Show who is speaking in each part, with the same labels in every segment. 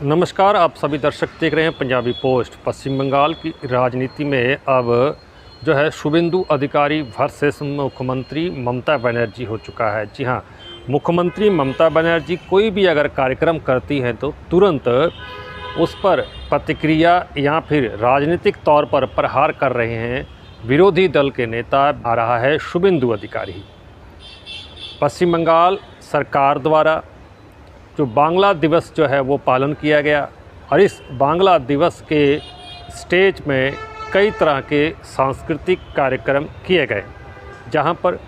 Speaker 1: नमस्कार, आप सभी दर्शक देख रहे हैं पंजाबी पोस्ट। पश्चिम बंगाल की राजनीति में अब जो है शुभेंदु अधिकारी वर्सेस मुख्यमंत्री ममता बनर्जी हो चुका है। जी हाँ, मुख्यमंत्री ममता बनर्जी कोई भी अगर कार्यक्रम करती हैं तो तुरंत उस पर प्रतिक्रिया या फिर राजनीतिक तौर पर प्रहार कर रहे हैं विरोधी दल के नेता आ रहा है शुभेंदु अधिकारी। पश्चिम बंगाल सरकार द्वारा जो बांग्ला दिवस जो है वो पालन किया गया और इस बांग्ला दिवस के स्टेज में कई तरह के सांस्कृतिक कार्यक्रम किए गए, जहां पर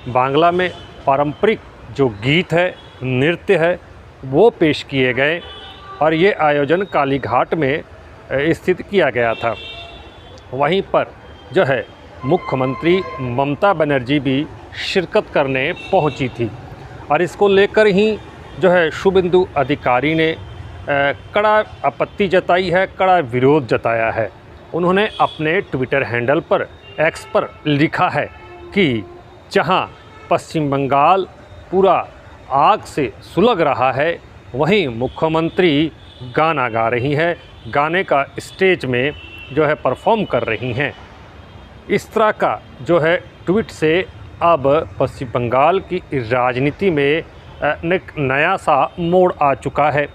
Speaker 1: बांग्ला में पारंपरिक जो गीत है, नृत्य है, वो पेश किए गए और ये आयोजन कालीघाट में स्थित किया गया था। वहीं पर जो है मुख्यमंत्री ममता बनर्जी भी शिरकत करने पहुंची थी और इसको लेकर ही जो है शुभेंदु अधिकारी ने कड़ा आपत्ति जताई है, कड़ा विरोध जताया है। उन्होंने अपने ट्विटर हैंडल पर एक्स पर लिखा है कि जहां पश्चिम बंगाल पूरा आग से सुलग रहा है, वहीं मुख्यमंत्री गाना गा रही हैं, गाने का स्टेज में जो है परफॉर्म कर रही हैं। इस तरह का जो है ट्वीट से अब पश्चिम बंगाल की राजनीति में एक नया सा मोड़ आ चुका है।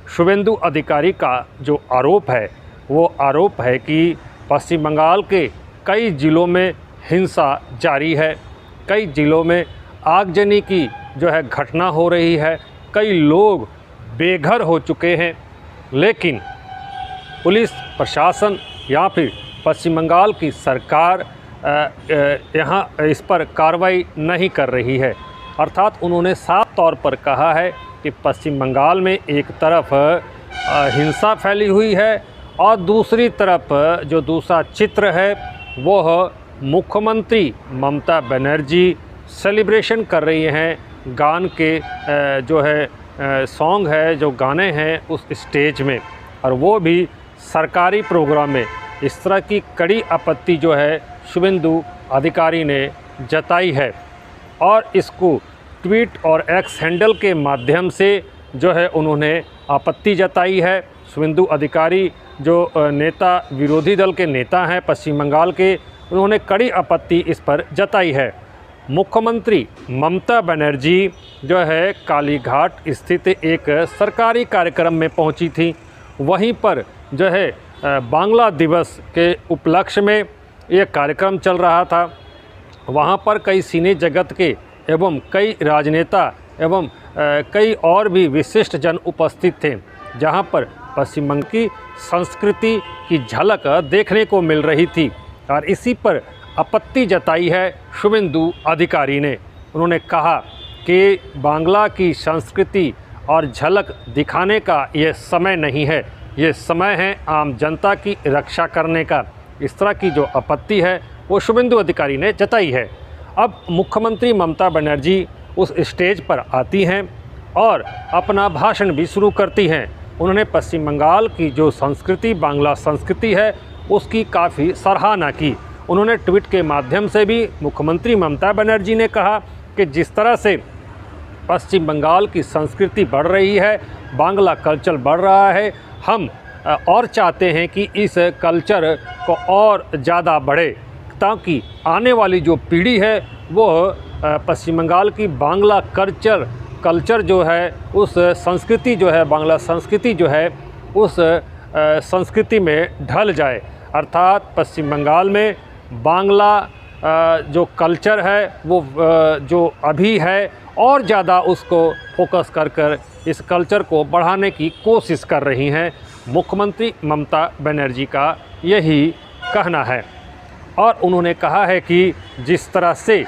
Speaker 1: शुभेंदु अधिकारी का जो आरोप है वो आरोप है कि पश्चिम बंगाल के कई ज़िलों में हिंसा जारी है, कई ज़िलों में आगजनी की जो है घटना हो रही है, कई लोग बेघर हो चुके हैं, लेकिन पुलिस प्रशासन या फिर पश्चिम बंगाल की सरकार यहाँ इस पर कार्रवाई नहीं कर रही है। अर्थात उन्होंने साफ तौर पर कहा है कि पश्चिम बंगाल में एक तरफ हिंसा फैली हुई है और दूसरी तरफ जो दूसरा चित्र है वो मुख्यमंत्री ममता बनर्जी सेलिब्रेशन कर रही हैं गान के जो है सॉन्ग है, जो गाने हैं उस स्टेज में, और वो भी सरकारी प्रोग्राम में। इस तरह की कड़ी आपत्ति जो है शुभेंदु अधिकारी ने जताई है और इसको ट्वीट और एक्स हैंडल के माध्यम से जो है उन्होंने आपत्ति जताई है। शुभेंदु अधिकारी जो नेता विरोधी दल के नेता हैं पश्चिम बंगाल के, उन्होंने कड़ी आपत्ति इस पर जताई है। मुख्यमंत्री ममता बनर्जी जो है कालीघाट स्थित एक सरकारी कार्यक्रम में पहुंची थी। वहीं पर जो है बांग्ला दिवस के उपलक्ष्य में ये कार्यक्रम चल रहा था। वहाँ पर कई सिने जगत के एवं कई राजनेता एवं कई और भी विशिष्ट जन उपस्थित थे, जहाँ पर पश्चिम बंगाल की संस्कृति की झलक देखने को मिल रही थी और इसी पर आपत्ति जताई है शुभेंदु अधिकारी ने। उन्होंने कहा कि बांग्ला की संस्कृति और झलक दिखाने का ये समय नहीं है, ये समय है आम जनता की रक्षा करने का। इस तरह की जो आपत्ति है वो शुभेंदु अधिकारी ने जताई है। अब मुख्यमंत्री ममता बनर्जी उस स्टेज पर आती हैं और अपना भाषण भी शुरू करती हैं। उन्होंने पश्चिम बंगाल की जो संस्कृति, बांग्ला संस्कृति है, उसकी काफ़ी सराहना की। उन्होंने ट्वीट के माध्यम से भी मुख्यमंत्री ममता बनर्जी ने कहा कि जिस तरह से पश्चिम बंगाल की संस्कृति बढ़ रही है, बांग्ला कल्चर बढ़ रहा है, हम और चाहते हैं कि इस कल्चर को और ज़्यादा बढ़े ताकि आने वाली जो पीढ़ी है वो पश्चिम बंगाल की बांग्ला कल्चर जो है, उस संस्कृति जो है, बांग्ला संस्कृति जो है, उस संस्कृति में ढल जाए। अर्थात पश्चिम बंगाल में बांग्ला जो कल्चर है वो जो अभी है और ज़्यादा उसको फोकस कर इस कल्चर को बढ़ाने की कोशिश कर रही हैं। मुख्यमंत्री ममता बनर्जी का यही कहना है और उन्होंने कहा है कि जिस तरह से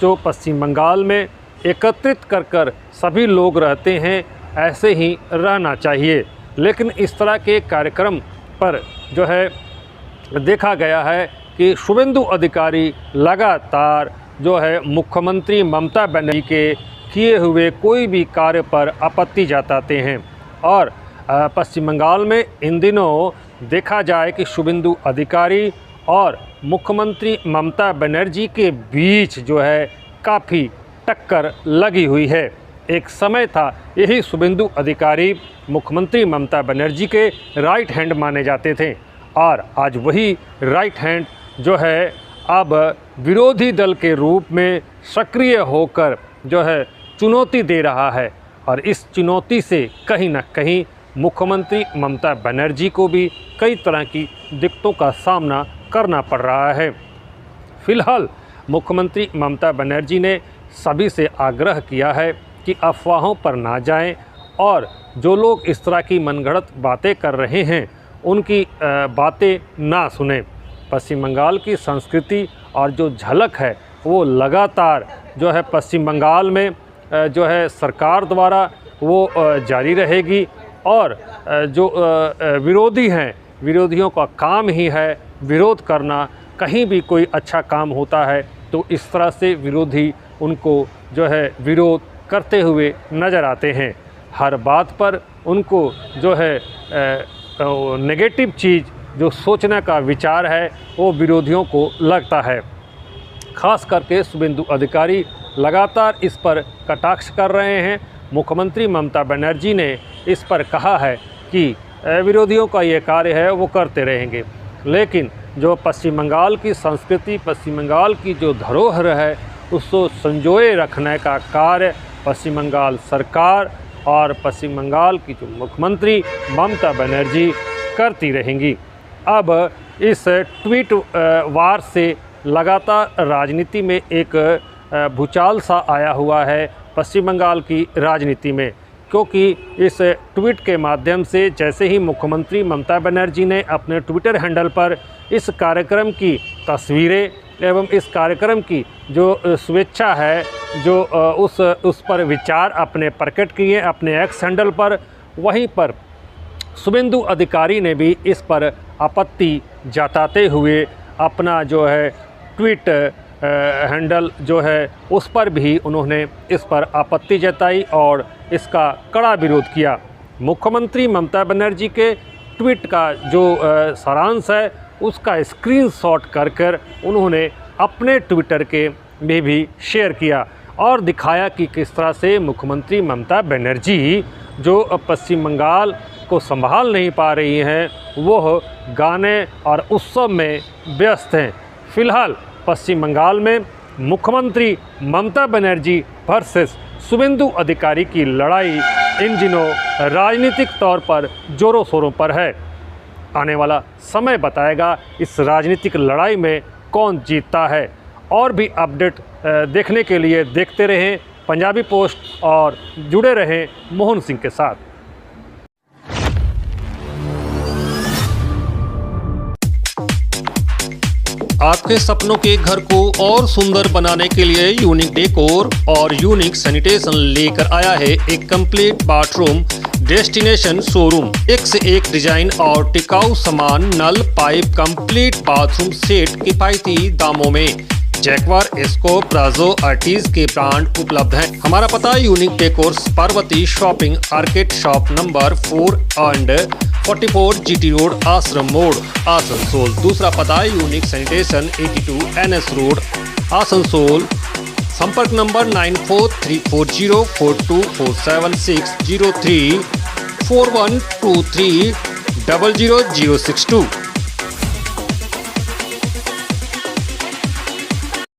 Speaker 1: जो पश्चिम बंगाल में एकत्रित कर सभी लोग रहते हैं, ऐसे ही रहना चाहिए। लेकिन इस तरह के कार्यक्रम पर जो है देखा गया है कि शुभेंदु अधिकारी लगातार जो है मुख्यमंत्री ममता बनर्जी के किए हुए कोई भी कार्य पर आपत्ति जताते हैं और पश्चिम बंगाल में इन दिनों देखा जाए कि शुभेंदु अधिकारी और मुख्यमंत्री ममता बनर्जी के बीच जो है काफ़ी टक्कर लगी हुई है। एक समय था यही शुभेंदु अधिकारी मुख्यमंत्री ममता बनर्जी के राइट हैंड माने जाते थे और आज वही राइट हैंड जो है अब विरोधी दल के रूप में सक्रिय होकर जो है चुनौती दे रहा है और इस चुनौती से कहीं ना कहीं मुख्यमंत्री ममता बनर्जी को भी कई तरह की दिक्कतों का सामना करना पड़ रहा है। फिलहाल मुख्यमंत्री ममता बनर्जी ने सभी से आग्रह किया है कि अफवाहों पर ना जाएं और जो लोग इस तरह की मनगढ़ंत बातें कर रहे हैं उनकी बातें ना सुनें। पश्चिम बंगाल की संस्कृति और जो झलक है वो लगातार जो है पश्चिम बंगाल में जो है सरकार द्वारा वो जारी रहेगी और जो विरोधी हैं विरोधियों का काम ही है विरोध करना। कहीं भी कोई अच्छा काम होता है तो इस तरह से विरोधी उनको जो है विरोध करते हुए नज़र आते हैं। हर बात पर उनको जो है नेगेटिव चीज़ जो सोचने का विचार है वो विरोधियों को लगता है। खास करके शुभेंदु अधिकारी लगातार इस पर कटाक्ष कर रहे हैं। मुख्यमंत्री ममता बनर्जी ने इस पर कहा है कि विरोधियों का ये कार्य है वो करते रहेंगे, लेकिन जो पश्चिम बंगाल की संस्कृति पश्चिम बंगाल की जो धरोहर है उसको संजोए रखने का कार्य पश्चिम बंगाल सरकार और पश्चिम बंगाल की जो मुख्यमंत्री ममता बनर्जी करती रहेंगी। अब इस ट्वीट वार से लगातार राजनीति में एक भूचाल सा आया हुआ है पश्चिम बंगाल की राजनीति में, क्योंकि इस ट्वीट के माध्यम से जैसे ही मुख्यमंत्री ममता बनर्जी ने अपने ट्विटर हैंडल पर इस कार्यक्रम की तस्वीरें एवं इस कार्यक्रम की जो शुभेच्छा है जो उस पर विचार अपने प्रकट किए अपने एक्स हैंडल पर, वहीं पर शुभेंदु अधिकारी ने भी इस पर आपत्ति जताते हुए अपना जो है ट्वीट हैंडल जो है उस पर भी उन्होंने इस पर आपत्ति जताई और इसका कड़ा विरोध किया। मुख्यमंत्री ममता बनर्जी के ट्वीट का जो सारांश है उसका स्क्रीनशॉट कर उन्होंने अपने ट्विटर के में भी शेयर किया और दिखाया कि किस तरह से मुख्यमंत्री ममता बनर्जी जो पश्चिम बंगाल को संभाल नहीं पा रही हैं वो गाने और उत्सव में व्यस्त हैं। फिलहाल पश्चिम बंगाल में मुख्यमंत्री ममता बनर्जी वर्सेस शुभेंदु अधिकारी की लड़ाई इन दिनों राजनीतिक तौर पर जोरों शोरों पर है। आने वाला समय बताएगा इस राजनीतिक लड़ाई में कौन जीतता है। और भी अपडेट देखने के लिए देखते रहें पंजाबी पोस्ट और जुड़े रहें मोहन सिंह के साथ।
Speaker 2: आपके सपनों के घर को और सुंदर बनाने के लिए यूनिक डेकोर और यूनिक सैनिटेशन लेकर आया है एक कंप्लीट बाथरूम डेस्टिनेशन शोरूम। एक से एक डिजाइन और टिकाऊ सामान, नल, पाइप, कंप्लीट बाथरूम सेट किफायती दामों में। जैक्वार, एस्को, प्राजो, आर्टिज के ब्रांड उपलब्ध हैं। हमारा पता unique decors, Parvati shopping arcade shop number 4 and 44 GT road, आश्रम मोड़, आसनसोल। दूसरा पता unique sanitation 82 NS road, Asansol. संपर्क नंबर 943404247603 4123 00062।